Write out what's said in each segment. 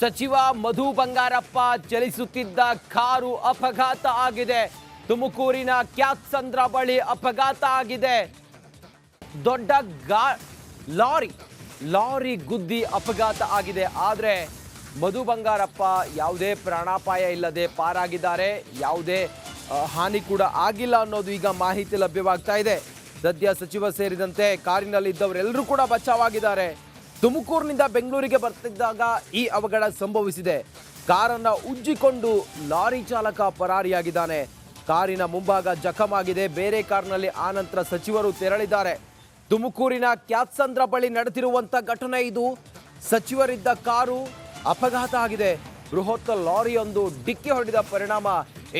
ಸಚಿವ ಮಧು ಬಂಗಾರಪ್ಪ ಚಲಿಸುತ್ತಿದ್ದ ಕಾರು ಅಪಘಾತ ಆಗಿದೆ. ತುಮಕೂರಿನ ಕ್ಯಾತ್ಸಂದ್ರ ಬಳಿ ಅಪಘಾತ ಆಗಿದೆ. ದೊಡ್ಡ ಲಾರಿ ಗುದ್ದಿ ಅಪಘಾತ ಆಗಿದೆ. ಆದರೆ ಮಧು ಬಂಗಾರಪ್ಪ ಯಾವುದೇ ಪ್ರಾಣಾಪಾಯ ಇಲ್ಲದೆ ಪಾರಾಗಿದ್ದಾರೆ. ಯಾವುದೇ ಹಾನಿ ಕೂಡ ಆಗಿಲ್ಲ ಅನ್ನೋದು ಈಗ ಮಾಹಿತಿ ಲಭ್ಯವಾಗ್ತಾ ಇದೆ. ಸದ್ಯ ಸಚಿವ ಸೇರಿದಂತೆ ಕಾರಿನಲ್ಲಿದ್ದವರೆಲ್ಲರೂ ಕೂಡ ಬಚಾವಾಗಿದ್ದಾರೆ. ತುಮಕೂರಿನಿಂದ ಬೆಂಗಳೂರಿಗೆ ಬರ್ತಿದ್ದಾಗ ಈ ಅವಘಡ ಸಂಭವಿಸಿದೆ. ಕಾರನ್ನು ಉಜ್ಜಿಕೊಂಡು ಲಾರಿ ಚಾಲಕ ಪರಾರಿಯಾಗಿದ್ದಾನೆ. ಕಾರಿನ ಮುಂಭಾಗ ಜಖಮಾಗಿದೆ. ಬೇರೆ ಕಾರ್ನಲ್ಲಿ ಆನಂತರ ಸಚಿವರು ತೆರಳಿದ್ದಾರೆ. ತುಮಕೂರಿನ ಕ್ಯಾತ್ಸಂದ್ರ ಬಳಿ ನಡೆದಿರುವಂಥ ಘಟನೆ ಇದು. ಸಚಿವರಿದ್ದ ಕಾರು ಅಪಘಾತ ಆಗಿದೆ. ಬೃಹತ್ ಲಾರಿಯೊಂದು ಡಿಕ್ಕಿ ಹೊಡೆದ ಪರಿಣಾಮ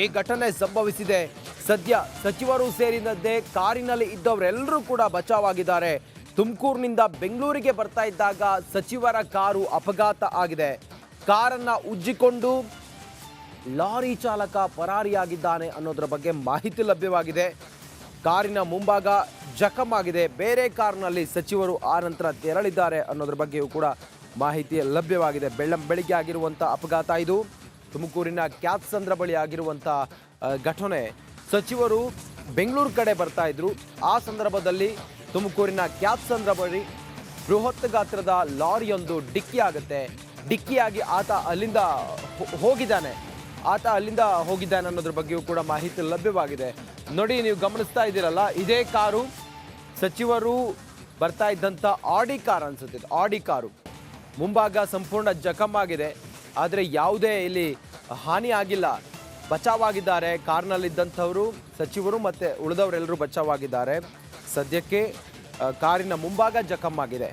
ಈ ಘಟನೆ ಸಂಭವಿಸಿದೆ. ಸದ್ಯ ಸಚಿವರು ಸೇರಿದಂತೆ ಕಾರಿನಲ್ಲಿ ಇದ್ದವರೆಲ್ಲರೂ ಕೂಡ ಬಚಾವಾಗಿದ್ದಾರೆ. ತುಮಕೂರಿನಿಂದ ಬೆಂಗಳೂರಿಗೆ ಬರ್ತಾ ಇದ್ದಾಗ ಸಚಿವರ ಕಾರು ಅಪಘಾತ ಆಗಿದೆ. ಕಾರನ್ನು ಉಜ್ಜಿಕೊಂಡು ಲಾರಿ ಚಾಲಕ ಪರಾರಿಯಾಗಿದ್ದಾನೆ ಅನ್ನೋದರ ಬಗ್ಗೆ ಮಾಹಿತಿ ಲಭ್ಯವಾಗಿದೆ. ಕಾರಿನ ಮುಂಭಾಗ ಜಖಮಾಗಿದೆ. ಬೇರೆ ಕಾರ್ನಲ್ಲಿ ಸಚಿವರು ಆನಂತರ ತೆರಳಿದ್ದಾರೆ ಅನ್ನೋದ್ರ ಬಗ್ಗೆಯೂ ಕೂಡ ಮಾಹಿತಿ ಲಭ್ಯವಾಗಿದೆ. ಬೆಳಿಗ್ಗೆ ಆಗಿರುವಂಥ ಅಪಘಾತ ಇದು. ತುಮಕೂರಿನ ಕ್ಯಾತ್ಸಂದ್ರ ಬಳಿ ಆಗಿರುವಂಥ ಘಟನೆ. ಸಚಿವರು ಬೆಂಗಳೂರು ಕಡೆ ಬರ್ತಾ ಇದ್ರು. ಆ ಸಂದರ್ಭದಲ್ಲಿ ತುಮಕೂರಿನ ಕ್ಯಾತ್ಸಂದ್ರ ಬಳಿ ಬೃಹತ್ ಗಾತ್ರದ ಲಾರಿಯೊಂದು ಡಿಕ್ಕಿ ಆಗುತ್ತೆ. ಡಿಕ್ಕಿಯಾಗಿ ಆತ ಅಲ್ಲಿಂದ ಹೋಗಿದ್ದಾನೆ ಅನ್ನೋದ್ರ ಬಗ್ಗೆಯೂ ಕೂಡ ಮಾಹಿತಿ ಲಭ್ಯವಾಗಿದೆ. ನೋಡಿ, ನೀವು ಗಮನಿಸ್ತಾ ಇದ್ದೀರಲ್ಲ, ಇದೇ ಕಾರು ಸಚಿವರು ಬರ್ತಾ ಇದ್ದಂಥ ಆಡಿ ಕಾರ್ ಅನ್ಸುತ್ತೆ. ಆಡಿ ಕಾರು ಮುಂಭಾಗ ಸಂಪೂರ್ಣ ಜಖಮಾಗಿದೆ. ಆದರೆ ಯಾವುದೇ ಇಲ್ಲಿ ಹಾನಿ ಆಗಿಲ್ಲ. ಬಚಾವಾಗಿದ್ದಾರೆ. ಕಾರ್ನಲ್ಲಿದ್ದಂಥವರು ಸಚಿವರು ಮತ್ತು ಉಳಿದವರೆಲ್ಲರೂ ಬಚಾವಾಗಿದ್ದಾರೆ. ಸದ್ಯಕ್ಕೆ ಕಾರಿನ ಮುಂಭಾಗ ಜಖಮಾಗಿದೆ.